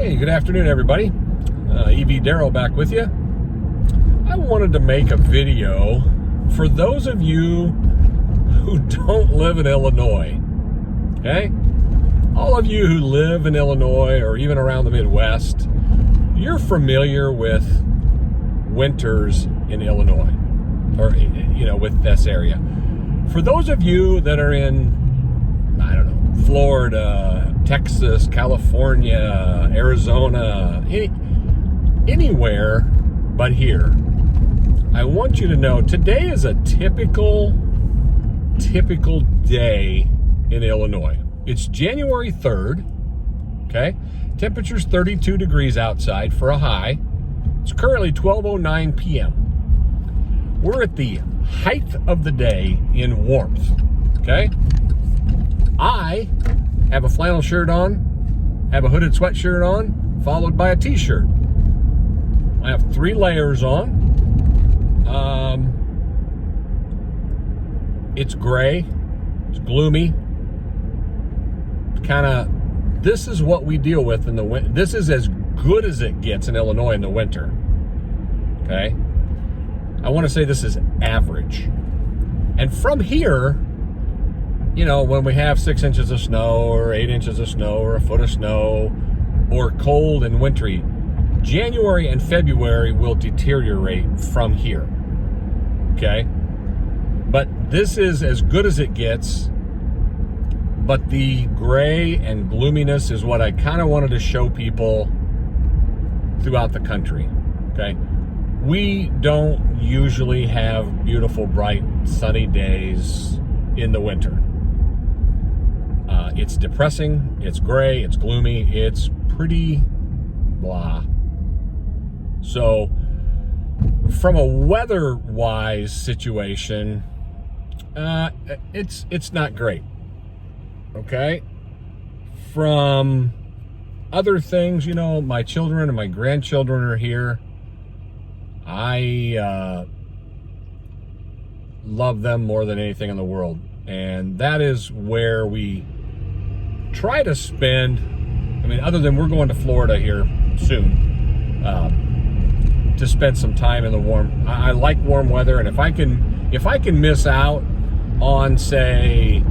Hey, good afternoon, everybody. EV Darrell back with you. I wanted to make a video for those of you who don't live in Illinois, okay? All of you who live in Illinois or even around the Midwest, you're familiar with winters in Illinois, or, with this area. For those of you that are in, I don't know, Florida, Texas, California, Arizona, anywhere but here, I want you to know today is a typical day in Illinois. It's January 3rd, okay? Temperature's 32 degrees outside for a high. It's currently 12:09 p.m. We're at the height of the day in warmth, okay? I have a flannel shirt on, have a hooded sweatshirt on, followed by a t-shirt. I have 3 layers on. It's gray, it's gloomy. This is what we deal with in the winter. This is as good as it gets in Illinois in the winter, okay? I want to say this is average. And from here, when we have 6 inches of snow or 8 inches of snow or a foot of snow or cold and wintry, January and February will deteriorate from here, okay? But this is as good as it gets, but the gray and gloominess is what I kind of wanted to show people throughout the country, okay? We don't usually have beautiful, bright, sunny days in the winter. It's depressing, it's gray, it's gloomy, it's pretty blah. So, from a weather-wise situation, it's not great, okay? From other things, my children and my grandchildren are here. I love them more than anything in the world, and that is where we try to spend. Other than we're going to Florida here soon to spend some time in the warm. I like warm weather, and if I can miss out on, say,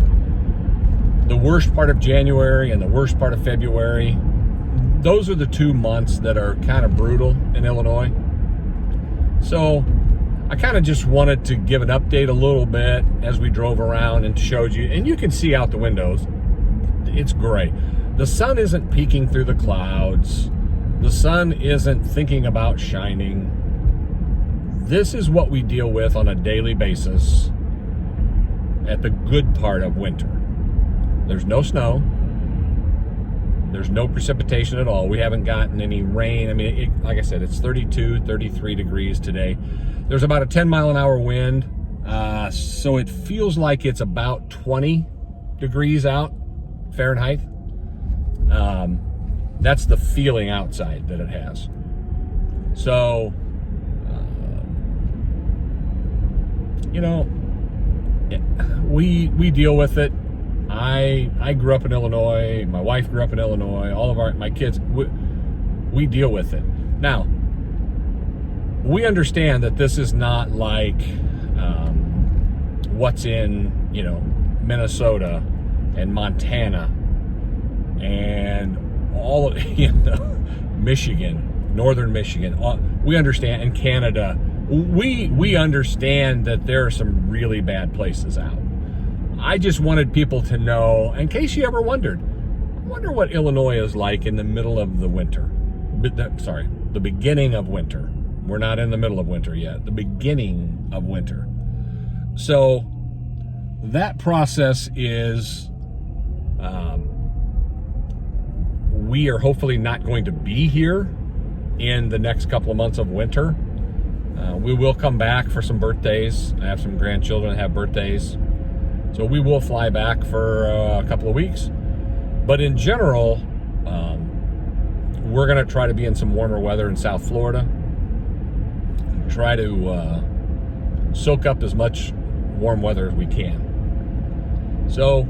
the worst part of January and the worst part of February, those are the 2 months that are kind of brutal in Illinois. So I kind of just wanted to give an update a little bit as we drove around and showed you, and you can see out the windows, it's gray. The sun isn't peeking through the clouds. The sun isn't thinking about shining. This is what we deal with on a daily basis at the good part of winter. There's no snow. There's no precipitation at all. We haven't gotten any rain. Like I said, it's 32, 33 degrees today. There's about a 10-mile-an-hour wind, so it feels like it's about 20 degrees out, Fahrenheit. That's the feeling outside that it has. So, we deal with it. I grew up in Illinois. My wife grew up in Illinois. All of my kids, we deal with it. Now, we understand that this is not like what's in, Minnesota and Montana and all of, Michigan, northern Michigan. We understand, and Canada. We understand that there are some really bad places out. I just wanted people to know, in case you ever wondered, I wonder what Illinois is like in the middle of the winter. The beginning of winter. We're not in the middle of winter yet. The beginning of winter. So that process is, we are hopefully not going to be here in the next couple of months of winter. We will come back for some birthdays. I have some grandchildren that have birthdays. So we will fly back for a couple of weeks. But in general, we're going to try to be in some warmer weather in South Florida. Try to soak up as much warm weather as we can. So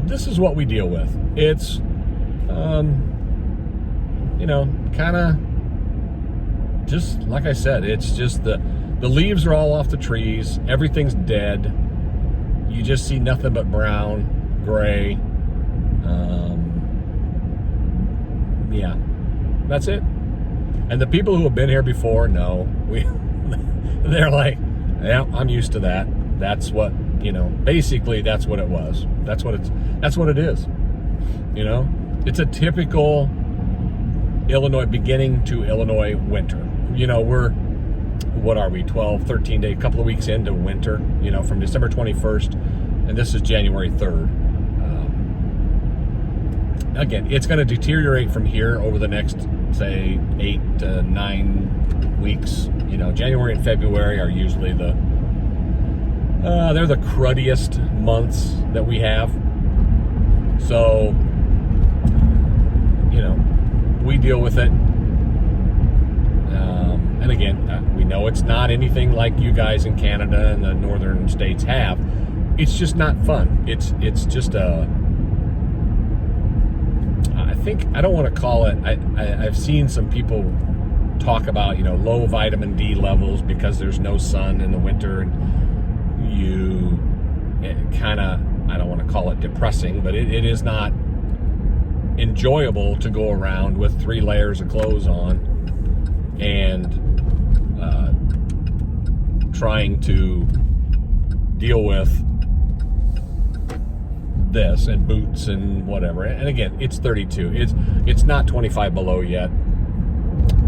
this is what we deal with. It's kind of, just like I said, it's just the leaves are all off the trees. Everything's dead. You just see nothing but brown, gray. Yeah, that's it. And the people who have been here before, they're like, yeah, I'm used to that. That's what, basically that's what it was. That's what it is. It's a typical Illinois, beginning to Illinois winter. What are we, 12, 13 days, a couple of weeks into winter, from December 21st, and this is January 3rd. Again, it's going to deteriorate from here over the next, say, 8 to 9 weeks. January and February are usually they're the cruddiest months that we have. So, we deal with it. And again, we know it's not anything like you guys in Canada and the northern states have. It's just not fun. It's just I don't want to call it, I've seen some people talk about, low vitamin D levels because there's no sun in the winter, and I don't want to call it depressing, but it is not enjoyable to go around with 3 layers of clothes on and trying to deal with this and boots and whatever. And again, it's 32. It's not 25 below yet.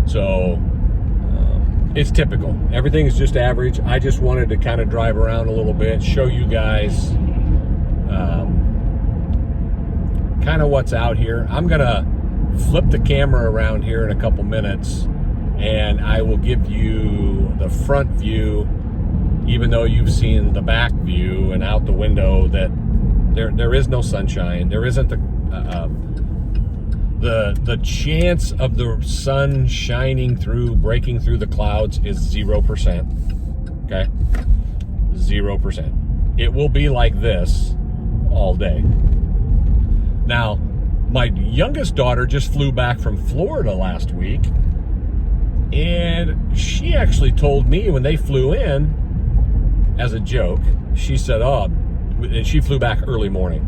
So it's typical. Everything's just average. I just wanted to kind of drive around a little bit, show you guys kind of what's out here. I'm gonna flip the camera around here in a couple minutes, and I will give you the front view, even though you've seen the back view and out the window that there is no sunshine. There isn't the chance of the sun shining through, breaking through the clouds is 0%. Okay? 0%. It will be like this all day. Now, my youngest daughter just flew back from Florida last week, and she actually told me when they flew in, as a joke, she said, she flew back early morning.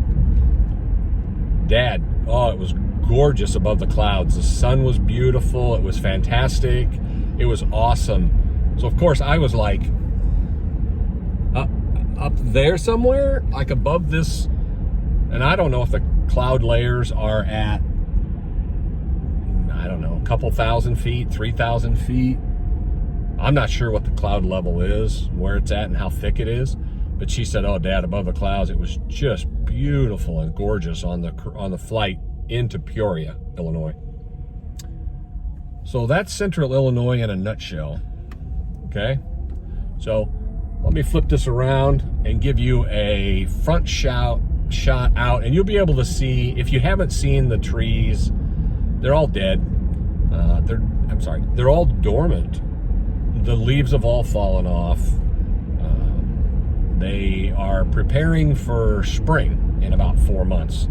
Dad, it was gorgeous above the clouds. The sun was beautiful. It was fantastic. It was awesome. So, of course, I was like, up there somewhere, like above this, and I don't know if the cloud layers are at, I don't know, a couple thousand feet, 3,000 feet. I'm not sure what the cloud level is, where it's at and how thick it is. But she said, Dad, above the clouds, it was just beautiful and gorgeous on the flight into Peoria, Illinois. So that's Central Illinois in a nutshell. Okay? So let me flip this around and give you a front shot out, and you'll be able to see, if you haven't seen the trees, they're all dead. They're all dormant. The leaves have all fallen off. They are preparing for spring in about 4 months.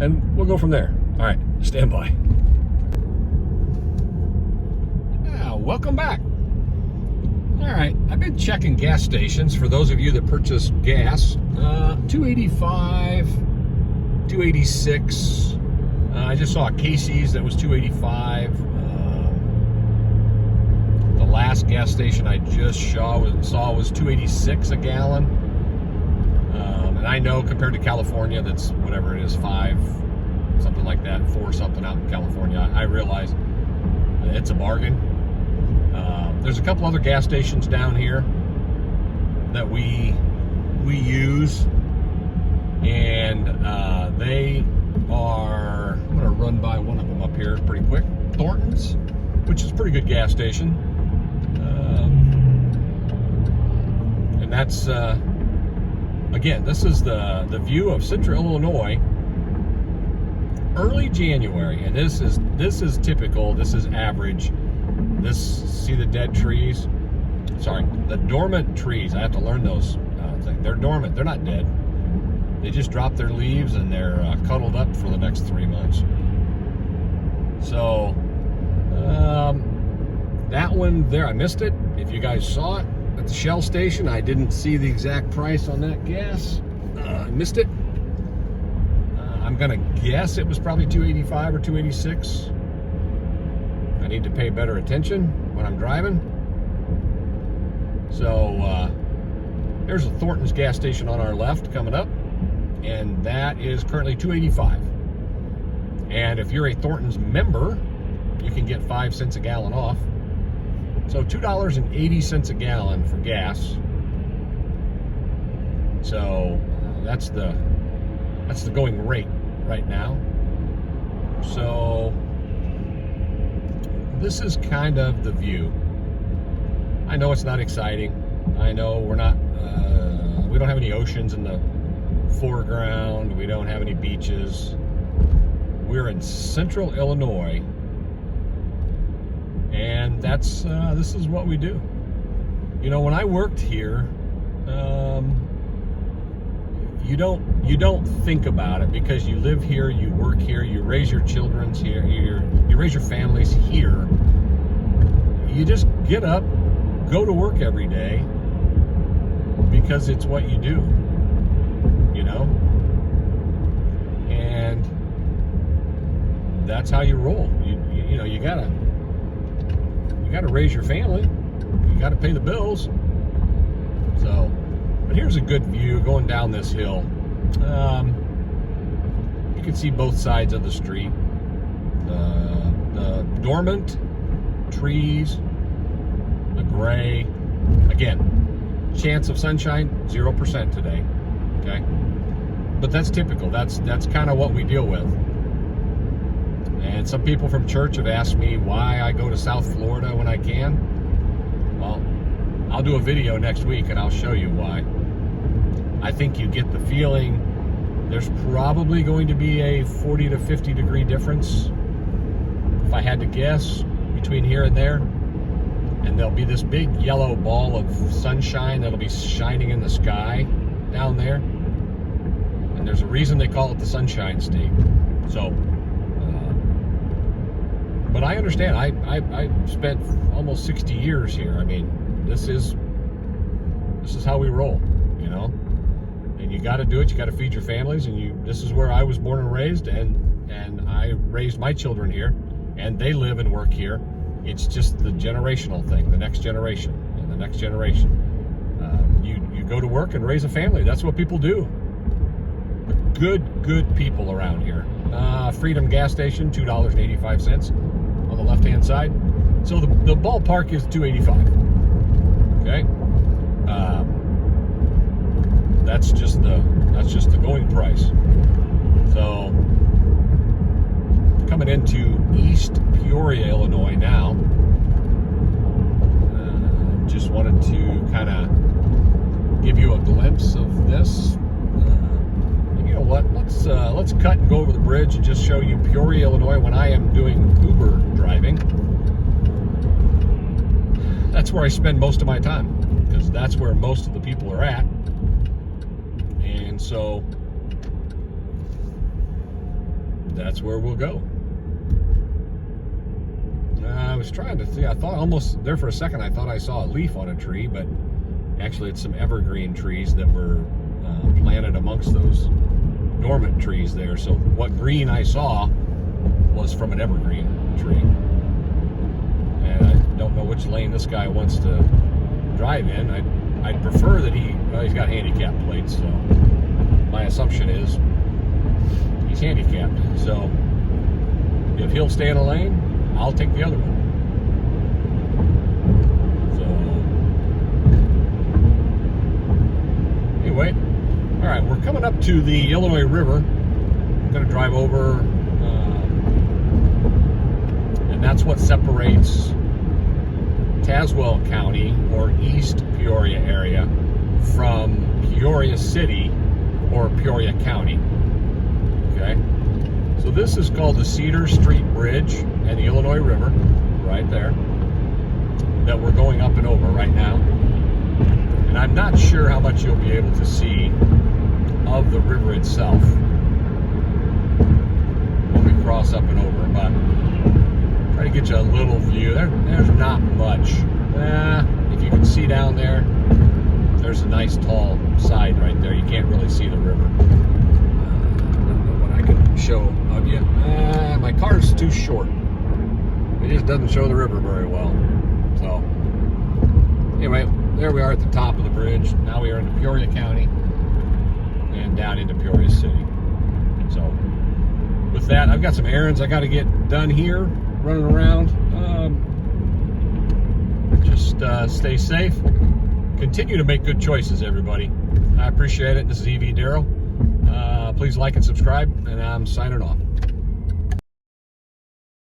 And we'll go from there. All right, stand by. Now, welcome back. All right, I've been checking gas stations for those of you that purchase gas. $2.85, $2.86. I just saw a Casey's that was $2.85. The last gas station I just saw was $2.86 a gallon. And I know compared to California, that's whatever it is, 5, something like that, 4 something out in California. I realize it's a bargain. There's a couple other gas stations down here that we use, and they are, I'm going to run by one of them up here pretty quick. Thornton's, which is a pretty good gas station. And that's, again, this is the view of Central Illinois, early January, and this is typical. This is average. See the dead trees? Sorry, the dormant trees. I have to learn those things. They're dormant. They're not dead. They just dropped their leaves and they're cuddled up for the next 3 months. So that one there, I missed it. If you guys saw it at the Shell station, I didn't see the exact price on that gas. I missed it. I'm gonna guess it was probably $285 or $286. I need to pay better attention when I'm driving. So there's a Thornton's gas station on our left coming up, and that is currently $285. And if you're a Thornton's member, you can get 5 cents a gallon off. So $2.80 a gallon for gas. So that's the going rate right now. So this is kind of the view. I know it's not exciting. I know we're not, we don't have any oceans in the foreground. We don't have any beaches. We're in central Illinois, and that's this is what we do. You know, when I worked here, you don't think about it because you live here, you work here, you raise your children here, you raise your families here. You just get up, go to work every day because it's what you do, you know? And that's how you roll. You know, you gotta raise your family. You gotta pay the bills. So, but here's a good view going down this hill. You can see both sides of the street. The dormant trees, the gray. Again, chance of sunshine 0% today. Okay, but that's typical. That's kind of what we deal with. And some people from church have asked me why I go to South Florida when I can. Well, I'll do a video next week and I'll show you why. I think you get the feeling there's probably going to be a 40 to 50 degree difference, if I had to guess, between here and there. And there'll be this big yellow ball of sunshine that'll be shining in the sky down there. And there's a reason they call it the Sunshine State. So, but I understand. I spent almost 60 years here. I mean, this is how we roll, you know. And you got to do it. You got to feed your families. And this is where I was born and raised, and I raised my children here, and they live and work here. It's just the generational thing, the next generation and the next generation. You go to work and raise a family. That's what people do. Good people around here. Freedom gas station, $2.85 on the left-hand side. So the ballpark is $2.85. Okay, that's just the going price. So coming into East Peoria, Illinois now. Just wanted to kind of give you a glimpse of this. You know what? Let's cut and go over the bridge and just show you Peoria, Illinois when I am doing Uber driving. That's where I spend most of my time because that's where most of the people are at. And so that's where we'll go. I was trying to see, I thought almost there for a second, I thought I saw a leaf on a tree, but actually it's some evergreen trees that were planted amongst those dormant trees there. So what green I saw was from an evergreen tree. And I don't know which lane this guy wants to drive in. I'd prefer that he's got handicap plates, so my assumption is he's handicapped. So if he'll stay in a lane, I'll take the other one. So anyway, all right, we're coming up to the Illinois River. I'm going to drive over, and that's what separates Tazewell County or East Peoria area from Peoria City or Peoria County. Okay, so this is called the Cedar Street Bridge and the Illinois River, right there, that we're going up and over right now. And I'm not sure how much you'll be able to see of the river itself when we cross up and over, but try to get you a little view. There's not much. If you can see down there, there's a nice tall side right there. You can't really see the river. I don't know what I can show of you. My car's too short. It just doesn't show the river very well. So anyway, there we are at the top of the bridge. Now we are in Peoria County and down into Peoria City. So with that, I've got some errands I got to get done here, running around. Just stay safe. Continue to make good choices, everybody. I appreciate it. This is EV Daryl. Please like and subscribe, and I'm signing off.